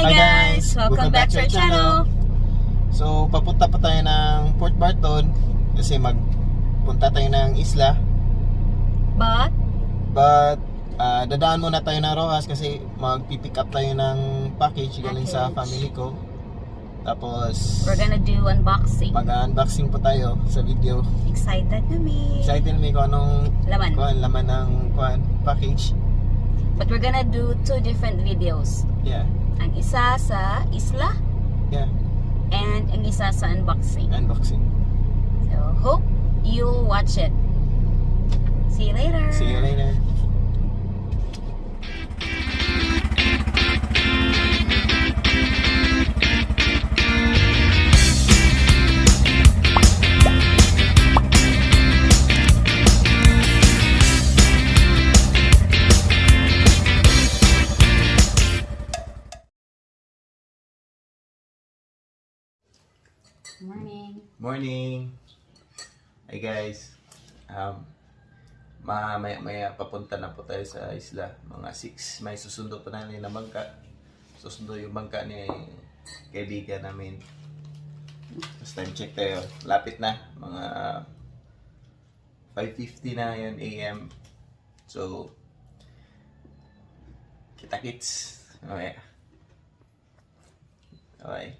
Hi guys! Welcome back to our channel. So, papunta pa tayo ng Port Barton kasi magpunta tayo ng isla. But dadaan muna tayo ng Rojas kasi magpipick up tayo ng package galing sa family ko. Tapos We're gonna do unboxing. mag-unboxing po tayo sa video. Excited kami. Excited kami kung anong laman ng package. But we're gonna do two different videos. Yeah. Ang isa sa isla Yeah. and ang isa sa unboxing. Unboxing. So hope you'll watch it. See you later. See you later. Morning. Morning. Hey guys. Maya papunta na po tayo sa isla. Mga 6. May susundo pa namin na bangka. Susundo yung bangka ni kaibigan namin. Tapos time check tayo. Lapit na. Mga 5:50 na yun AM. So, kita-kits. Okay. Okay.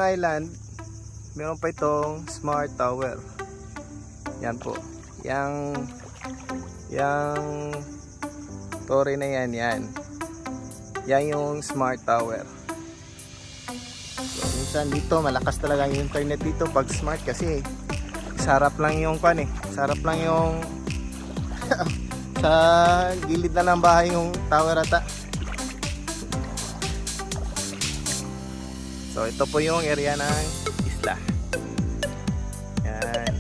Island, meron pa itong Smart Tower. Yan po. Yang tore na yan, yan. Yan yung Smart Tower. So, minsan dito, malakas talaga yung internet dito pag smart kasi sarap lang yung kan eh. Sarap lang yung sa gilid na ng bahay yung tower ata. So ito po yung area ng isla. Yan.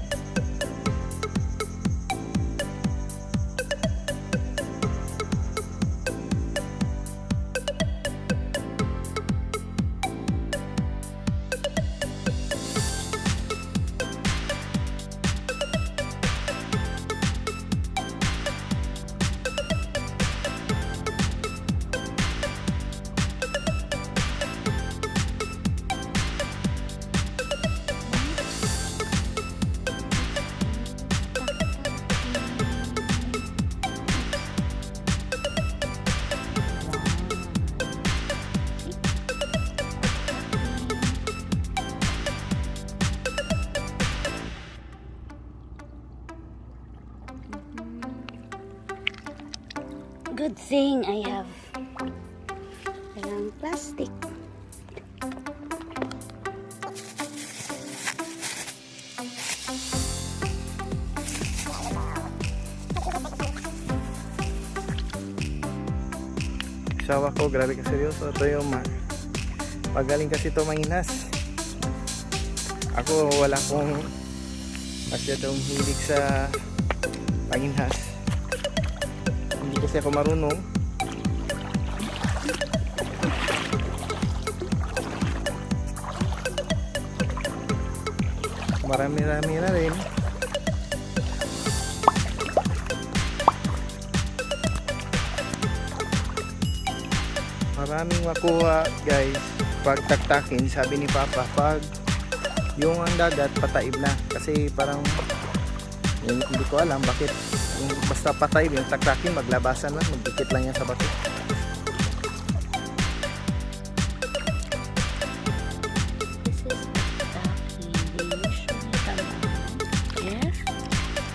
Good thing I have walang plastic. Sawa ko, grabe ka seryoso. Ito yung magaling kasi ito manginas. Ako wala akong masyadong hilig sa panginhas. Hindi kasi ako marunong. Marami-rami na rin. Maraming makuha guys pag taktakin. Sabi ni Papa, pag yung ang dagat pataib na kasi parang hindi ko alam bakit yung basta pataib yung taktakin, maglabasan lang, magdikit lang yan sa bato. This is taktaki. They usually come out if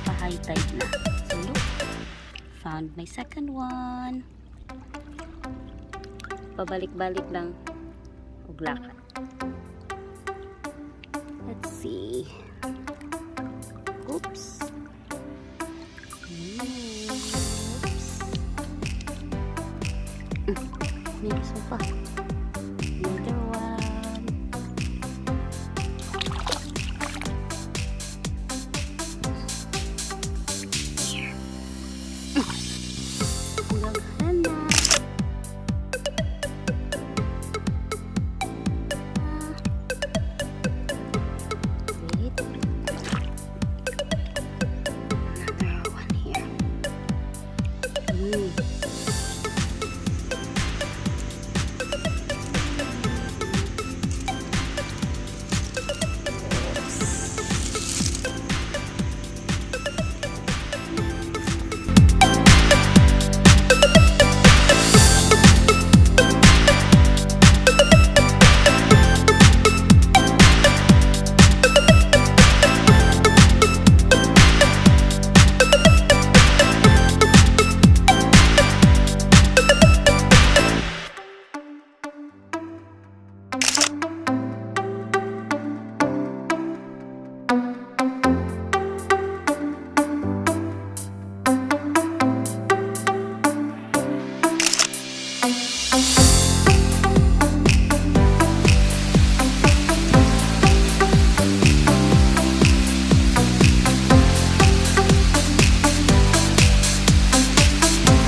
pa-high tide na. So look, found my second one. Pabalik-balik lang. Uglakan. Let's see. Oops. Maybe so far. Another one. Here. Hanggang na. Wait. Another one here.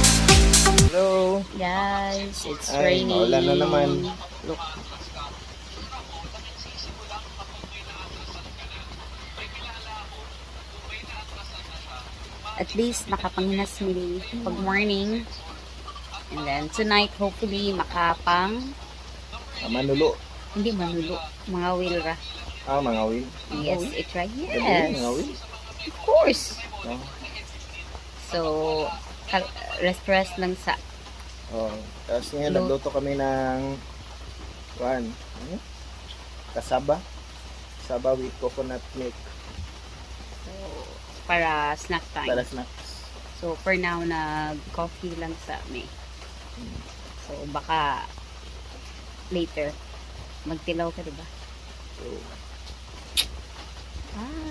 Hello. Guys, it's Ay, raining. maulan na naman. Look. At least makapanghinas mili pag morning. And then tonight hopefully makapang Manulo. hindi manulo, mga wilra. Mga win. Yes, it right. Mga Yes. win. Of course. Oh. So rest lang sa Oh. Tapos ngayon nagluto kami ng kasaba. Saba with coconut milk So, para snack time. para snacks. So, for now, nag-coffee lang sa amin. So, baka later, magtilaw ka, diba? So, Ah.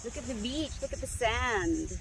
Look at the beach. Look at the sand.